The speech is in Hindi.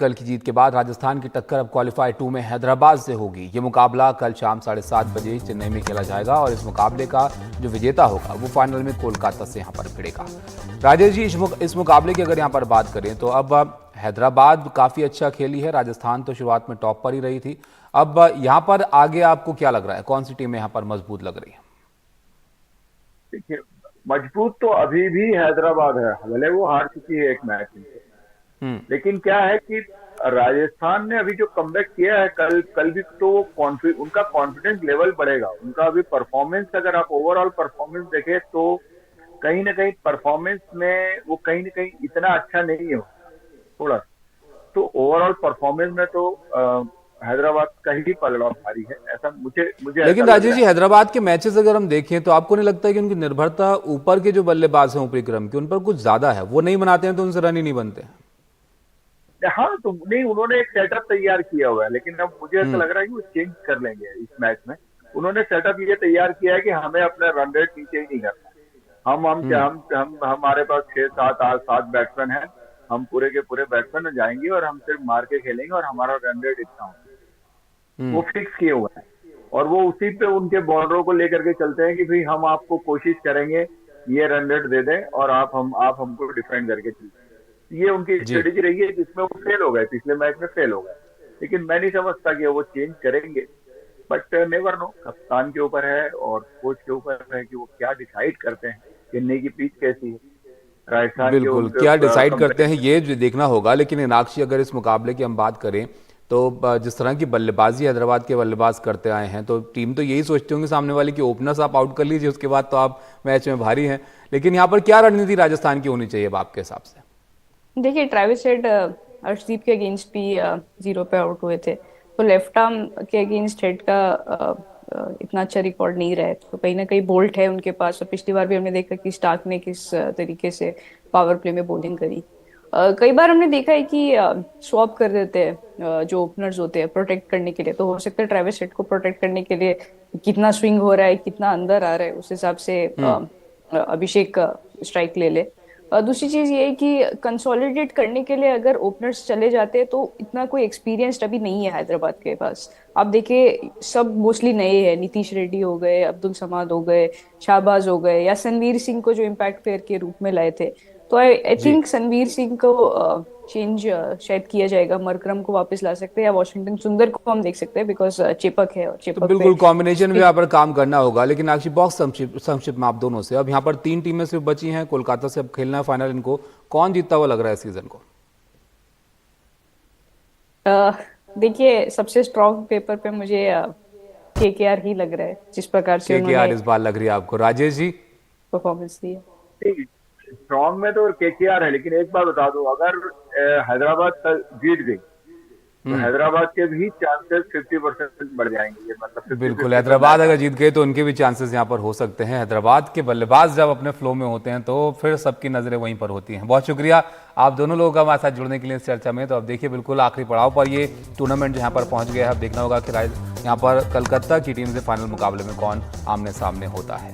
कल की जीत के बाद राजस्थान की टक्कर अब क्वालिफायर 2 में हैदराबाद से होगी। ये मुकाबला कल शाम 7:30 बजे चेन्नई में खेला जाएगा और इस मुकाबले का जो विजेता होगा वो फाइनल में कोलकाता से यहां पर भिड़ेगा। राजेश जी, इस मुकाबले की अगर यहां पर बात करें तो अब हैदराबाद काफी अच्छा खेली है, राजस्थान तो शुरुआत में टॉप पर ही रही थी। अब यहां पर आगे आपको क्या लग रहा है, कौन सी टीमें यहां पर मजबूत लग रही है? देखिए, मजबूत तो अभी भी हैदराबाद है, भले वो हार चुकी है एक मैच में। हम्म। लेकिन क्या है कि राजस्थान ने अभी जो कमबैक किया है कल कल भी, तो वो उनका कॉन्फिडेंस लेवल बढ़ेगा। उनका अभी परफॉर्मेंस, अगर आप ओवरऑल परफॉर्मेंस देखें तो कहीं ना कहीं परफॉर्मेंस में वो कहीं ना कहीं इतना अच्छा नहीं है थोड़ा। तो ओवरऑल परफॉर्मेंस में तो हैदराबाद का ही पलड़ा भारी है, ऐसा मुझे मुझे ऐसा लेकिन लग राजेश रहा जी, हैदराबाद के मैचेस अगर हम देखें तो आपको नहीं लगता है कि उनकी निर्भरता ऊपर के जो बल्लेबाज हैं ऊपरी क्रम के उन पर कुछ ज्यादा है? वो नहीं बनाते हैं तो उनसे रन ही नहीं बनते। है। हाँ, तो नहीं, उन्होंने एक सेटअप तैयार किया हुआ है, लेकिन अब मुझे ऐसा हम्म। लग रहा है कि वो चेंज कर लेंगे इस मैच में। उन्होंने सेटअप ये तैयार किया है कि हमें अपना रन रेट नीचे ही नहीं करना। हम्म। हम हमारे पास 6 7 8 7 बैट्समैन हैं। हम पूरे के पूरे बैट्समैन जाएंगे और हम सिर्फ मार के खेलेंगे और हमारा रन रेट इतना होगा, वो हम्म। फिक्स किए हुए हैं। और वो उसी पे उनके बॉलरों को लेकर के चलते हैं कि भाई हम आपको कोशिश करेंगे ये रन रेट दे दें और आप हमको डिफेंड करके चलिए। ये उनकी जी। स्ट्रेटेजी रही है, जिसमें वो फेल हो गए, पिछले मैच में फेल हो गए। लेकिन मैं नहीं समझता कि वो चेंज करेंगे। बट नेवर नो, कप्तान के ऊपर है और कोच के ऊपर है कि वो क्या डिसाइड करते हैं। चेन्नई की पिच कैसी है, राजस्थान के बिल्कुल, उनके क्या डिसाइड करते हैं कंपेरिजन। ये जो देखना होगा। लेकिन मीनाक्षी, अगर इस मुकाबले की हम बात करें तो जिस तरह की बल्लेबाजी हैदराबाद के बल्लेबाज करते आए हैं तो टीम तो यही सोचते होंगे सामने वाले की ओपनर्स आप आउट कर लीजिए, उसके बाद तो आप मैच में भारी हैं। लेकिन यहाँ पर क्या रणनीति राजस्थान की होनी चाहिए अब आपके हिसाब से? देखिए, ट्रेविस हेड अर्शदीप के अगेंस्ट भी 0 पे आउट हुए थे, तो लेफ्ट आर्म के अगेंस्ट हेड का इतना अच्छा रिकॉर्ड नहीं रहा है। तो कहीं ना कहीं बोल्ट है उनके पास, और पिछली बार भी हमने देखा कि स्टार्क ने किस तरीके से पावर प्ले में बॉलिंग करी। कई बार हमने देखा है कि स्वैप कर देते हैं जो ओपनर्स होते हैं प्रोटेक्ट करने के लिए। तो हो सकता है ट्रेविस हेड को प्रोटेक्ट करने के लिए कितना स्विंग हो रहा है, कितना अंदर आ रहा है, उस हिसाब से अभिषेक स्ट्राइक ले ले। दूसरी चीज ये है कि कंसोलिडेट करने के लिए अगर ओपनर्स चले जाते हैं तो इतना कोई एक्सपीरियंस्ड अभी नहीं है हैदराबाद के पास। आप देखिए, सब मोस्टली नए हैं। नीतीश रेड्डी हो गए, अब्दुल समाद हो गए, शाहबाज हो गए, या सनवीर सिंह को जो इम्पैक्ट प्लेयर के रूप में लाए थे। तो आई जी। थिंक सनवीर सिंह को चेंज शायद किया जाएगा, मरकरम को वापस ला सकते हैं, या वॉशिंगटन सुंदर को हम देख सकते हैं, बिकॉज चेपक है और तो चेपक पे बिल्कुल कॉम्बिनेशन में स्पिन। यहाँ पर काम करना होगा। लेकिन अक्षय, बहुत संक्षिप्त संक्षिप्त में आप दोनों से, अब यहाँ पर 3 टीमें सिर्फ बची हैं, कोलकाता से अब खेलना है फाइनल इनको। कौन जीतता हुआ लग रहा है सीजन को? देखिए, सबसे स्ट्रॉन्ग पेपर पे मुझे केकेआर ही लग रहा है, जिस प्रकार से केकेआर उन्होंने इस बार लग रही है आपको? राजेश जी? परफॉर्मेंस दी है। स्ट्रॉन्ग में तो केकेआर है, लेकिन एक बात बता दूं, अगर हैदराबाद कल जीत गई तो हम्म। हैदराबाद के भी चांसेस 50% बढ़ जाएंगे। ये मतलब फिफ्टी बिल्कुल, फिफ्टी का हैदराबाद मैच अगर है। जीत गए तो उनके भी चांसेस यहाँ पर हो सकते हैं। हैदराबाद के बल्लेबाज जब अपने फ्लो में होते हैं तो फिर सबकी नजरें वहीं पर होती हैं। बहुत शुक्रिया आप दोनों लोगों का हमारे साथ जुड़ने के लिए इस चर्चा में। तो अब देखिए, बिल्कुल आखिरी पड़ाव पर ये टूर्नामेंट यहाँ पर पहुंच गया है। अब देखना होगा कि यहाँ पर कलकत्ता की टीम से फाइनल मुकाबले में कौन आमने सामने होता है।